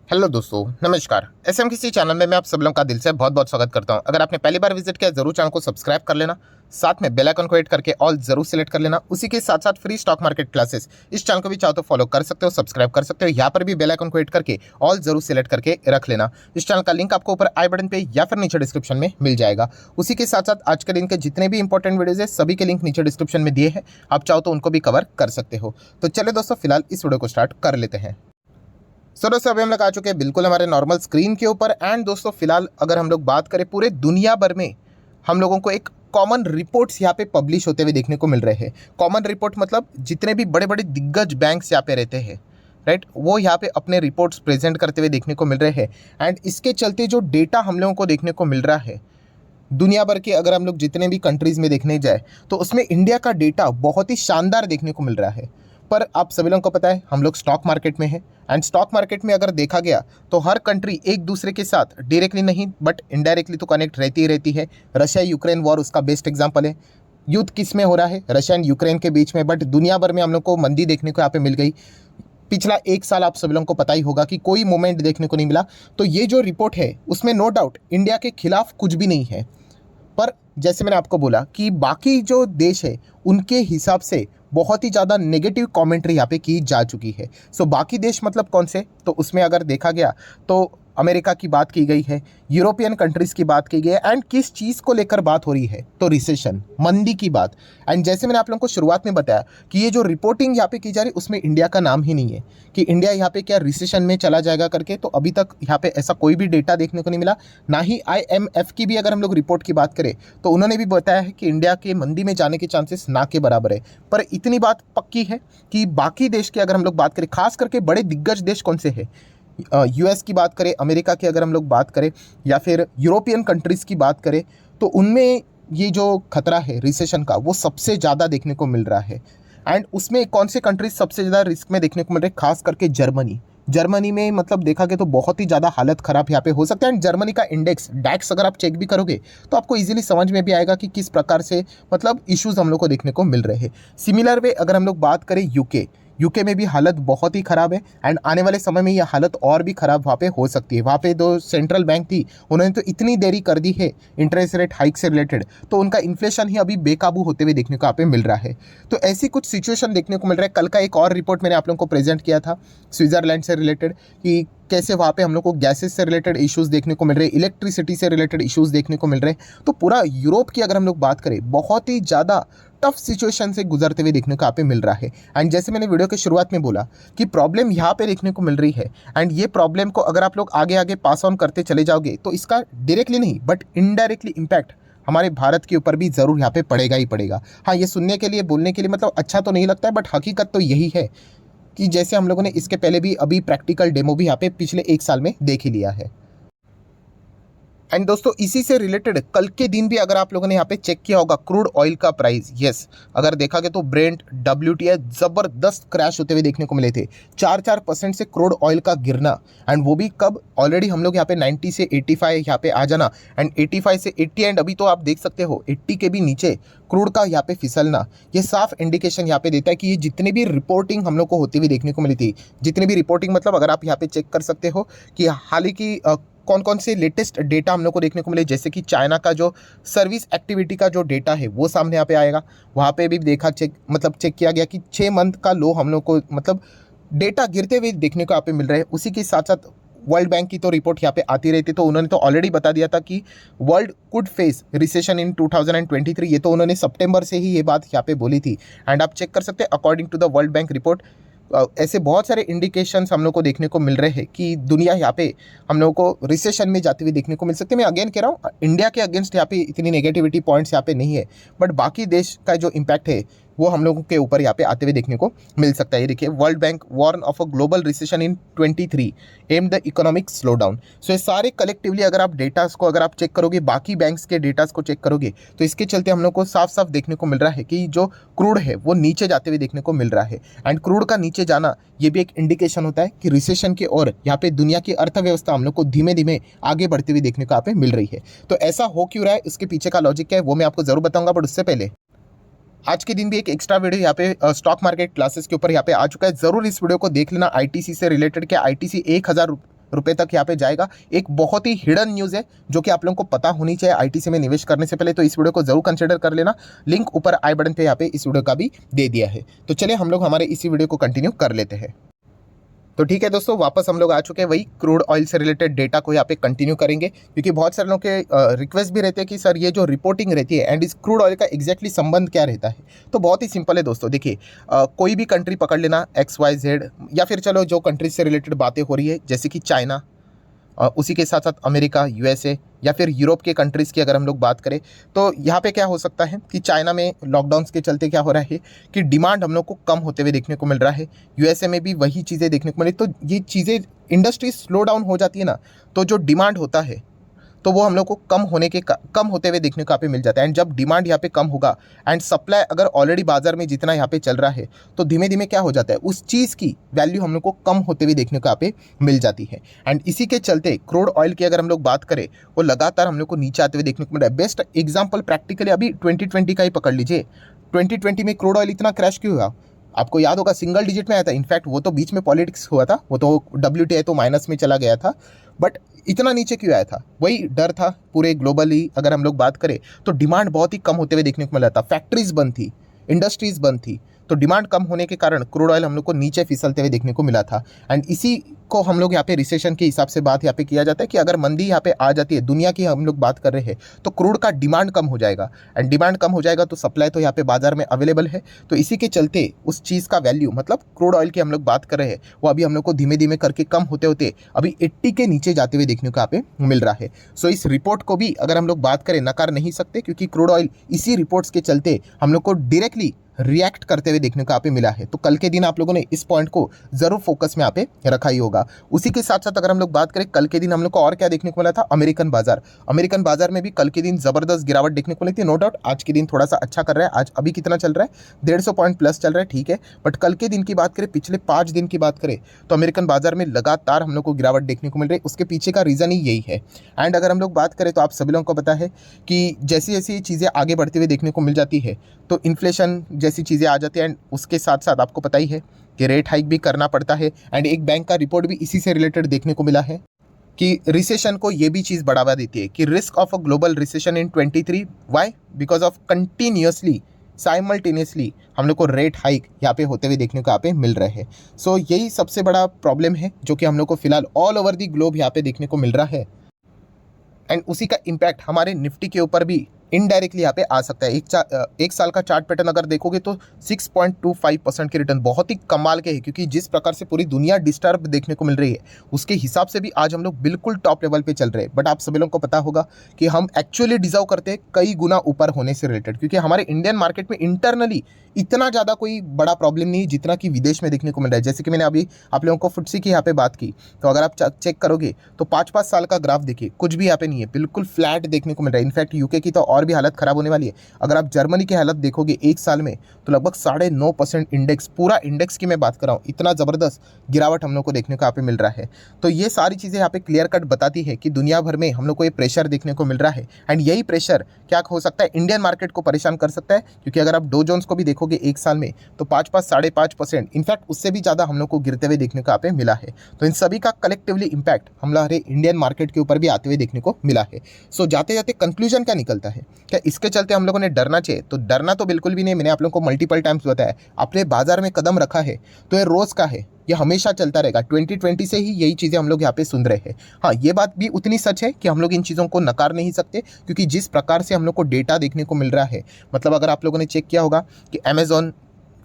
Hello दोस्तों, नमस्कार। SM किसी चैनल में मैं आप सब लोगों का दिल से बहुत बहुत स्वागत करता हूं। अगर आपने पहली बार विजिट किया जरूर चैनल को सब्सक्राइब कर लेना, साथ में बेल आइकन को हिट करके ऑल जरूर सिलेक्ट कर लेना। उसी के साथ साथ फ्री स्टॉक मार्केट क्लासेस इस चैनल को भी चाहो तो फॉलो कर सकते हो, सब्सक्राइब कर सकते हो। यहाँ पर भी बेल आइकन को हिट करके ऑल जरूर सिलेक्ट करके रख लेना। इस चैनल का लिंक आपको ऊपर आई बटन पे या फिर नीचे डिस्क्रिप्शन में मिल जाएगा। उसी के साथ साथ आज के दिन के जितने भी इंपॉर्टेंट वीडियोज है सभी के लिंक नीचे डिस्क्रिप्शन में दिए हैं, आप चाहो तो उनको भी कवर कर सकते हो। तो चले दोस्तों, फिलहाल इस वीडियो को स्टार्ट कर लेते हैं। सो दोस्तों, अभी हम लोग आ चुके हैं बिल्कुल हमारे नॉर्मल स्क्रीन के ऊपर। एंड दोस्तों, फिलहाल अगर हम लोग बात करें पूरे दुनिया भर में हम लोगों को एक कॉमन रिपोर्ट्स यहाँ पे पब्लिश होते हुए देखने को मिल रहे हैं। कॉमन रिपोर्ट मतलब जितने भी बड़े बड़े दिग्गज बैंक्स यहाँ पे रहते हैं, राइट, वो यहाँ पे अपने रिपोर्ट्स प्रेजेंट करते हुए देखने को मिल रहे हैं। एंड इसके चलते जो डेटा हम लोगों को देखने को मिल रहा है दुनिया भर के, अगर हम लोग जितने भी कंट्रीज़ में देखने जाए तो उसमें इंडिया का डेटा बहुत ही शानदार देखने को मिल रहा है। पर आप सभी लोगों को पता है हम लोग स्टॉक मार्केट में हैं। एंड स्टॉक मार्केट में अगर देखा गया तो हर कंट्री एक दूसरे के साथ डायरेक्टली नहीं बट इनडायरेक्टली तो कनेक्ट रहती ही रहती है। रशिया यूक्रेन वॉर उसका बेस्ट एग्जांपल है। युद्ध किस में हो रहा है? रशिया एंड यूक्रेन के बीच में। बट दुनिया भर में हम लोग को मंदी देखने को यहाँ पे मिल गई। पिछला एक साल आप सभी लोगों को पता ही होगा कि कोई मोमेंट देखने को नहीं मिला। तो ये जो रिपोर्ट है उसमें नो डाउट इंडिया के खिलाफ कुछ भी नहीं है। पर जैसे मैंने आपको बोला कि बाकी जो देश है उनके हिसाब से बहुत ही ज़्यादा नेगेटिव कमेंट्री यहाँ पे की जा चुकी है। सो बाकी देश मतलब कौन से? तो उसमें अगर देखा गया तो अमेरिका की बात की गई है, यूरोपियन कंट्रीज़ की बात की गई है। एंड किस चीज़ को लेकर बात हो रही है? तो रिसेशन, मंदी की बात। एंड जैसे मैंने आप लोगों को शुरुआत में बताया कि ये जो रिपोर्टिंग यहाँ पे की जा रही है उसमें इंडिया का नाम ही नहीं है कि इंडिया यहाँ पे क्या रिसेशन में चला जाएगा करके। तो अभी तक यहाँ पे ऐसा कोई भी डेटा देखने को नहीं मिला। ना ही IMF की भी अगर हम लोग रिपोर्ट की बात करें तो उन्होंने भी बताया है कि इंडिया के मंदी में जाने के चांसेस ना के बराबर है। पर इतनी बात पक्की है कि बाकी देश की अगर हम लोग बात करें, खास करके बड़े दिग्गज देश कौन से हैं, US की बात करें, अमेरिका की अगर हम लोग बात करें या फिर यूरोपियन कंट्रीज़ की बात करें, तो उनमें ये जो खतरा है रिसेशन का वो सबसे ज़्यादा देखने को मिल रहा है। एंड उसमें कौन से कंट्रीज सबसे ज़्यादा रिस्क में देखने को मिल रहे हैं? खास करके जर्मनी। जर्मनी में मतलब देखा गया तो बहुत ही ज़्यादा हालत ख़राब यहाँ पे हो सकता है। एंड जर्मनी का इंडेक्स डैक्स अगर आप चेक भी करोगे तो आपको इजीली समझ में भी आएगा कि किस प्रकार से मतलब इश्यूज हम लोग को देखने को मिल रहे हैं। सिमिलर वे अगर हम लोग बात करें यूके में भी हालत बहुत ही ख़राब है। एंड आने वाले समय में यह हालत और भी ख़राब वहाँ पे हो सकती है। वहाँ पे जो सेंट्रल बैंक थी उन्होंने तो इतनी देरी कर दी है इंटरेस्ट रेट हाइक से रिलेटेड, तो उनका इन्फ्लेशन ही अभी बेकाबू होते हुए देखने को यहाँ पे मिल रहा है। तो ऐसी कुछ सिचुएशन देखने को मिल रहा है। कल का एक और रिपोर्ट मैंने आप लोगों को प्रेजेंट किया था स्विट्जरलैंड से रिलेटेड कि कैसे वहाँ पे हम लोग को गैसेस से रिलेटेड इश्यूज़ देखने को मिल रहे हैं, इलेक्ट्रिसिटी से रिलेटेड इश्यूज़ देखने को मिल रहे हैं। तो पूरा यूरोप की अगर हम लोग बात करें बहुत ही ज़्यादा टफ सिचुएशन से गुजरते हुए देखने को यहाँ पे मिल रहा है। एंड जैसे मैंने वीडियो के शुरुआत में बोला कि प्रॉब्लम यहाँ पे देखने को मिल रही है। एंड ये प्रॉब्लम को अगर आप लोग आगे आगे पास ऑन करते चले जाओगे तो इसका डायरेक्टली नहीं बट इनडायरेक्टली इम्पैक्ट हमारे भारत के ऊपर भी ज़रूर यहाँ पे पड़ेगा ही पड़ेगा। हाँ, ये सुनने के लिए बोलने के लिए मतलब अच्छा तो नहीं लगता है, बट हकीकत तो यही है कि जैसे हम लोगों ने इसके पहले भी अभी प्रैक्टिकल डेमो भी यहाँ पे पिछले एक साल में देख ही लिया है। एंड दोस्तों, इसी से रिलेटेड कल के दिन भी अगर आप लोगों ने यहाँ पे चेक किया होगा क्रूड ऑयल का प्राइस, यस, अगर देखा गया तो ब्रेंट WTI जबरदस्त क्रैश होते हुए देखने को मिले थे। 4% से क्रूड ऑयल का गिरना। एंड वो भी कब? ऑलरेडी हम लोग यहाँ पे 90 से 85 यहाँ पे आ जाना एंड 85 से 80 एंड अभी तो आप देख सकते हो 80 के भी नीचे क्रूड का यहाँ पे फिसलना। ये साफ इंडिकेशन यहाँ पे देता है कि ये जितनी भी रिपोर्टिंग हम लोग को होती हुई देखने को मिली थी, जितनी भी रिपोर्टिंग मतलब अगर आप यहाँ पे चेक कर सकते हो कि हाल ही की कौन कौन से लेटेस्ट डेटा हम लोग को देखने को मिले, जैसे कि चाइना का जो सर्विस एक्टिविटी का जो डेटा है वो सामने यहाँ पे आएगा। वहाँ पे भी देखा चेक किया गया कि 6 मंथ का लो हम लोग को मतलब डेटा गिरते हुए देखने को यहाँ पे मिल रहे हैं। उसी के साथ साथ वर्ल्ड बैंक की तो रिपोर्ट यहाँ पे आती रहती, तो उन्होंने तो ऑलरेडी बता दिया था कि वर्ल्ड कुड फेस रिसेशन इन 2023। ये तो उन्होंने सितंबर से ही ये बात यहाँ पे बोली थी। एंड आप चेक कर सकते हैं according to the World Bank report ऐसे बहुत सारे इंडिकेशंस हम लोग को देखने को मिल रहे हैं कि दुनिया यहाँ पे हम लोगों को रिसेशन में जाते हुए देखने को मिल सकते हैं। मैं अगेन कह रहा हूँ इंडिया के अगेंस्ट यहाँ पे इतनी नेगेटिविटी पॉइंट्स यहाँ पे नहीं है, बट बाकी देश का जो इम्पैक्ट है वो हम लोगों के ऊपर यहाँ पे आते हुए देखने को मिल सकता है। ये देखिए, world bank warn of a global recession in 23 amid the economic slow down. So ये सारे कलेक्टिवली अगर आप डेटास को अगर आप चेक करोगे, बाकी बैंक्स के डेटास को चेक करोगे, तो इसके चलते हम लोग को साफ साफ देखने को मिल रहा है कि जो क्रूड है वो नीचे जाते हुए देखने को मिल रहा है। एंड क्रूड का नीचे जाना ये भी एक इंडिकेशन होता है कि रिसेशन की ओर यहाँ पे दुनिया की अर्थव्यवस्था हम लोग को धीमे धीमे आगे बढ़ते हुए देखने को यहाँ पे मिल रही है। तो ऐसा हो क्यों रहा है, इसके पीछे का लॉजिक क्या है वो मैं आपको जरूर बताऊंगा। बट उससे पहले आज के दिन भी एक एक्स्ट्रा वीडियो यहाँ पे स्टॉक मार्केट क्लासेस के ऊपर यहाँ पे आ चुका है, जरूर इस वीडियो को देख लेना। ITC से रिलेटेड क्या ITC 1000 रुपए तक यहाँ पे जाएगा। एक बहुत ही हिडन न्यूज़ है जो कि आप लोगों को पता होनी चाहिए आईटीसी में निवेश करने से पहले, तो इस वीडियो को जरूर कंसिडर कर लेना। लिंक ऊपर आई बटन पे यहाँ पे इस वीडियो का भी दे दिया है। तो चलिए हम लोग हमारे इसी वीडियो को कंटिन्यू कर लेते हैं। तो ठीक है दोस्तों, वापस हम लोग आ चुके हैं, वही क्रूड ऑयल से रिलेटेड डेटा को यहाँ पे कंटिन्यू करेंगे, क्योंकि बहुत सारे लोगों के रिक्वेस्ट भी रहते हैं कि सर ये जो रिपोर्टिंग रहती है एंड इस क्रूड ऑयल का एग्जैक्टली संबंध क्या रहता है। तो बहुत ही सिंपल है दोस्तों, देखिए कोई भी कंट्री पकड़ लेना, XYZ, या फिर चलो जो कंट्री से रिलेटेड बातें हो रही है जैसे कि चाइना, उसी के साथ साथ अमेरिका, USA, या फिर यूरोप के कंट्रीज़ की अगर हम लोग बात करें, तो यहाँ पे क्या हो सकता है कि चाइना में लॉकडाउन्स के चलते क्या हो रहा है कि डिमांड हम लोग को कम होते हुए देखने को मिल रहा है। USA में भी वही चीज़ें देखने को मिली, तो ये चीज़ें इंडस्ट्री स्लो डाउन हो जाती है ना, तो जो डिमांड होता है तो वो हम लोग को कम होते हुए देखने को यहाँ पे मिल जाता है। एंड जब डिमांड यहाँ पे कम होगा एंड सप्लाई अगर ऑलरेडी बाजार में जितना यहाँ पे चल रहा है, तो धीमे धीमे क्या हो जाता है, उस चीज़ की वैल्यू हम लोग को कम होते हुए देखने को यहाँ पे मिल जाती है। एंड इसी के चलते क्रूड ऑयल की अगर हम लोग बात करें, वो लगातार हम लोग को नीचे आते हुए देखने को मिल रहा है। बेस्ट एग्जाम्पल प्रैक्टिकली अभी 2020 का ही पकड़ लीजिए। 2020 में क्रूड ऑयल इतना क्रैश क्यों हुआ, आपको याद होगा, सिंगल डिजिट में आया था। इनफैक्ट वो तो बीच में पॉलिटिक्स हुआ था, वो तो WTI तो माइनस में चला गया था, बट इतना नीचे क्यों आया था, वही डर था पूरे ग्लोबली। अगर हम लोग बात करें तो डिमांड बहुत ही कम होते हुए देखने को मिला था, फैक्ट्रीज बंद थी, इंडस्ट्रीज बंद थी, तो डिमांड कम होने के कारण क्रूड ऑयल हम लोग को नीचे फिसलते हुए देखने को मिला था। एंड इसी को हम लोग यहाँ पे रिसेशन के हिसाब से बात यहाँ पे किया जाता है कि अगर मंदी यहाँ पे आ जाती है, दुनिया की हम लोग बात कर रहे हैं, तो क्रूड का डिमांड कम हो जाएगा। एंड डिमांड कम हो जाएगा तो सप्लाई तो यहाँ पे बाजार में अवेलेबल है, तो इसी के चलते उस चीज़ का वैल्यू, मतलब क्रूड ऑयल की हम लोग बात कर रहे हैं, वो अभी हम लोग को धीमे धीमे करके कम होते होते अभी 80 के नीचे जाते हुए देखने को यहाँ पे मिल रहा है। सो इस रिपोर्ट को भी अगर हम लोग बात करें, नकार नहीं सकते, क्योंकि क्रूड ऑयल इसी रिपोर्ट्स के चलते हम लोग को डायरेक्टली रिएक्ट करते हुए देखने को यहाँ पे मिला है। तो कल के दिन आप लोगों ने इस पॉइंट को जरूर फोकस में यहाँ पे रखा ही होगा। उसी के साथ साथ अगर हम लोग बात करें, कल के दिन हम लोग को और क्या देखने को मिला था, अमेरिकन बाजार में भी कल के दिन जबरदस्त गिरावट देखने को मिली थी। नो डाउट आज के दिन थोड़ा सा अच्छा कर रहा है, आज अभी कितना चल रहा है, 150 पॉइंट प्लस चल रहा है, ठीक है। बट कल के दिन की बात करें, पिछले 5 दिन की बात करें, तो अमेरिकन बाजार में लगातार हम लोग को गिरावट देखने को मिल रही है। उसके पीछे का रीजन ही यही है। एंड अगर हम लोग बात करें तो आप सभी लोगों को पता है कि जैसी जैसी चीज़ें आगे बढ़ती हुई देखने को मिल जाती है, तो इन्फ्लेशन जैसी चीज़ें आ जाती है। एंड उसके साथ साथ आपको पता ही है कि रेट हाइक भी करना पड़ता है। एंड एक बैंक का रिपोर्ट भी इसी से रिलेटेड देखने को मिला है कि रिसेशन को ये भी चीज़ बढ़ावा देती है कि risk of a global recession in 23, why, because of continuously simultaneously हम लोग को रेट हाइक यहाँ पे होते हुए देखने को यहाँ पे मिल रहे हैं। सो यही सबसे बड़ा प्रॉब्लम है जो कि हम लोग को फिलहाल ऑल ओवर दी ग्लोब यहाँ पे देखने को मिल रहा है। एंड उसी का इम्पैक्ट हमारे निफ्टी के ऊपर भी इनडायरेक्टली यहाँ पे आ सकता है। एक साल का चार्ट पैटर्न अगर देखोगे तो 6.25% के रिटर्न बहुत ही कमाल के हैं, क्योंकि जिस प्रकार से पूरी दुनिया डिस्टर्ब देखने को मिल रही है उसके हिसाब से भी आज हम लोग बिल्कुल टॉप लेवल पे चल रहे हैं। बट आप सभी लोगों को पता होगा कि हम एक्चुअली डिजर्व करते हैं कई गुना ऊपर होने से रिलेटेड, क्योंकि हमारे इंडियन मार्केट में इंटरनली इतना ज़्यादा कोई बड़ा प्रॉब्लम नहीं जितना कि विदेश में देखने को मिल रहा है। जैसे कि मैंने अभी आप लोगों को फुटसी की यहाँ पे बात की, तो अगर आप चेक करोगे तो 5-5 साल का ग्राफ देखिए, कुछ भी यहाँ पे नहीं है, बिल्कुल फ्लैट देखने को मिल रहा है। इनफैक्ट यूके की तो और भी हालत खराब होने वाली है। अगर आप जर्मनी की हालत देखोगे एक साल में, तो लगभग 9.5% इंडेक्स, पूरा इंडेक्स की मैं बात कर रहा हूँ, इतना ज़बरदस्त गिरावट हम लोग को देखने को यहाँ पे मिल रहा है। तो ये सारी चीज़ें यहाँ पे क्लियर कट बताती है कि दुनिया भर में हम लोग को ये प्रेशर देखने को मिल रहा है। एंड यही प्रेशर क्या हो सकता है, इंडियन मार्केट को परेशान कर सकता है, क्योंकि अगर आप डो जोन्स को भी देखोगे एक साल में तो 5-5.5%, इनफैक्ट उससे भी ज़्यादा हम लोग को गिरते हुए देखने को यहाँ पे मिला है। तो इन सभी का कलेक्टिवली इम्पैक्ट हमारे इंडियन मार्केट के ऊपर भी आते हुए देखने को मिला है। सो जाते जाते कंक्लूजन क्या निकलता है, क्या इसके चलते हम लोगों ने डरना चाहिए? तो डरना तो बिल्कुल भी नहीं। मैंने आप लोगों को मल्टीपल टाइम्स बताया, आपने बाजार में कदम रखा है तो ये रोज का है, ये हमेशा चलता रहेगा। 2020 से ही यही चीज़ें हम लोग यहाँ पे सुन रहे हैं। हाँ, ये बात भी उतनी सच है कि हम लोग इन चीज़ों को नकार नहीं सकते, क्योंकि जिस प्रकार से हम लोग को डेटा देखने को मिल रहा है, मतलब अगर आप लोगों ने चेक किया होगा कि अमेजॉन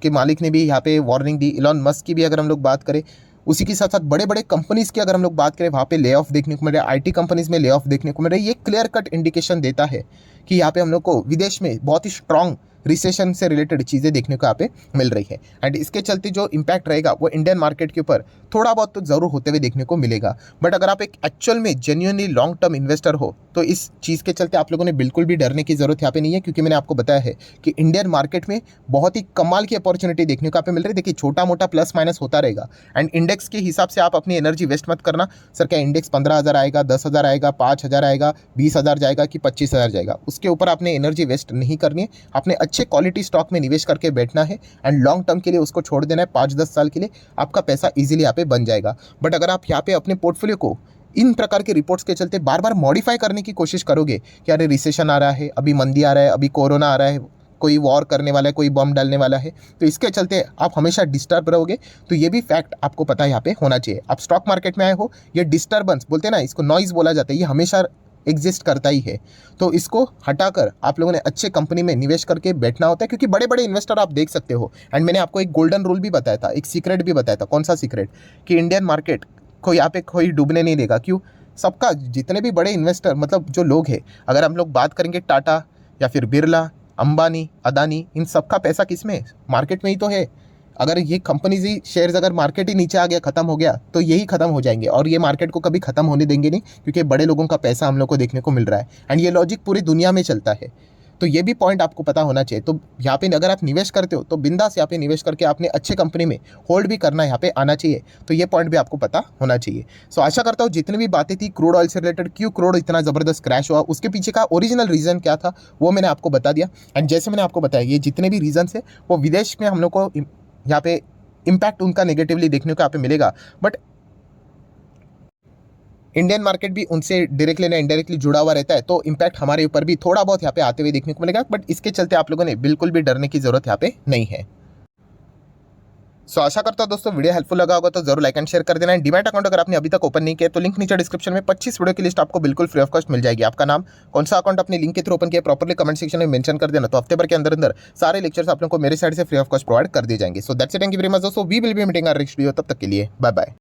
के मालिक ने भी यहाँ पे वार्निंग दी, इलॉन मस्क की भी अगर हम लोग बात करें, उसी के साथ साथ बड़े बड़े कंपनीज़ की अगर हम लोग बात करें, वहाँ पे ले ऑफ देखने को मिल रहा है, IT कंपनीज़ में ले ऑफ देखने को मिल रहा है। ये क्लियर कट इंडिकेशन देता है कि यहाँ पे हम लोग को विदेश में बहुत ही स्ट्रॉन्ग रिसेशन से रिलेटेड चीज़ें देखने को यहाँ पे मिल रही है। एंड इसके चलते जो इम्पैक्ट रहेगा वो इंडियन मार्केट के ऊपर थोड़ा बहुत तो ज़रूर होते हुए देखने को मिलेगा। बट अगर आप एक एक्चुअल में जेन्युइनली लॉन्ग टर्म इन्वेस्टर हो तो इस चीज़ के चलते आप लोगों ने बिल्कुल भी डरने की ज़रूरत यहाँ पे नहीं है, क्योंकि मैंने आपको बताया है कि इंडियन मार्केट में बहुत ही कमाल की अपॉर्चुनिटी देखने को यहाँ पे मिल रही है। देखिए, छोटा मोटा प्लस माइनस होता रहेगा, एंड इंडेक्स के हिसाब से आप अपनी एनर्जी वेस्ट मत करना। सर क्या इंडेक्स 15,000 आएगा, 10,000 आएगा, 5,000 आएगा, 20,000 जाएगा कि 25,000 जाएगा, उस उसके ऊपर आपने एनर्जी वेस्ट नहीं करनी है। आपने अच्छे क्वालिटी स्टॉक में निवेश करके बैठना है एंड लॉन्ग टर्म के लिए उसको छोड़ देना है। 5-10 साल के लिए आपका पैसा ईजिली यहाँ पे बन जाएगा। बट अगर आप यहाँ पे अपने पोर्टफोलियो को इन प्रकार के रिपोर्ट्स के चलते बार बार मॉडिफाई करने की कोशिश करोगे कि अरे रिसेशन आ रहा है, अभी मंदी आ रहा है, अभी कोरोना आ रहा है, कोई वॉर करने वाला है, कोई बम डालने वाला है, तो इसके चलते आप हमेशा डिस्टर्ब रहोगे। तो ये भी फैक्ट आपको पता है यहाँ पे होना चाहिए। आप स्टॉक मार्केट में आए हो, ये डिस्टर्बेंस बोलते हैं ना, इसको नॉइज़ बोला जाता है, ये हमेशा एग्जिस्ट करता ही है। तो इसको हटाकर आप लोगों ने अच्छे कंपनी में निवेश करके बैठना होता है, क्योंकि बड़े बड़े इन्वेस्टर आप देख सकते हो। एंड मैंने आपको एक गोल्डन रूल भी बताया था, एक सीक्रेट भी बताया था। कौन सा सीक्रेट? कि इंडियन मार्केट को यहाँ पे कोई डूबने नहीं देगा। क्यों? सबका, जितने भी बड़े इन्वेस्टर मतलब जो लोग हैं, अगर हम लोग बात करेंगे टाटा या फिर बिरला, अंबानी, अदानी, इन सबका पैसा किस में है? मार्केट में ही तो है। अगर ये कंपनीज ही शेयर्स अगर मार्केट ही नीचे आ गया, खत्म हो गया, तो यही खत्म हो जाएंगे और ये मार्केट को कभी खत्म होने देंगे नहीं, क्योंकि बड़े लोगों का पैसा हम लोग को देखने को मिल रहा है एंड ये लॉजिक पूरी दुनिया में चलता है। तो ये भी पॉइंट आपको पता होना चाहिए। तो यहाँ पे अगर आप निवेश करते हो तो बिंदास यहाँ पे निवेश करके आपने अच्छे कंपनी में होल्ड भी करना यहाँ पे आना चाहिए। तो ये पॉइंट भी आपको पता होना चाहिए। सो आशा करता हूँ जितनी भी बातें थी क्रूड ऑयल से रिलेटेड, क्यों क्रूड इतना ज़बरदस्त क्रैश हुआ, उसके पीछे का ओरिजिनल रीज़न क्या था, वो मैंने आपको बता दिया। एंड जैसे मैंने आपको बताया, ये जितने भी रीजन्स है वो विदेश में हम लोग को यहाँ पे इम्पैक्ट उनका नेगेटिवली देखने को यहाँ पे मिलेगा, बट इंडियन मार्केट भी उनसे डायरेक्टली या इनडायरेक्टली जुड़ा हुआ रहता है। तो इम्पैक्ट हमारे ऊपर भी थोड़ा बहुत यहाँ पे आते हुए देखने को मिलेगा, बट इसके चलते आप लोगों ने बिल्कुल भी डरने की जरूरत यहाँ पे नहीं है। सो आशा करता हूं दोस्तों वीडियो हेल्पफुल लगा होगा तो जरूर लाइक एंड शेयर कर देना। डीमैट अकाउंट अगर आपने अभी तक ओपन नहीं किया तो लिंक नीचे डिस्क्रिप्शन में 25 वीडियो की लिस्ट आपको बिल्कुल फ्री ऑफ कॉस्ट मिल जाएगी। आपका नाम, कौन सा अकाउंट अपने लिंक के थ्रू ओपन किया, प्रॉपर्ली कमेंट सेक्शन में मेंशन कर देना। तो हफ्ते भर के अंदर अंदर सारे लेक्चर्स आप लोगों को मेरे साइड से फ्री ऑफ कॉस्ट प्रोवाइड कर दिए जाएंगे। So that's it, thank you very much दोस्तों। We will be meeting our next video. तब तक के लिए बाय बाय।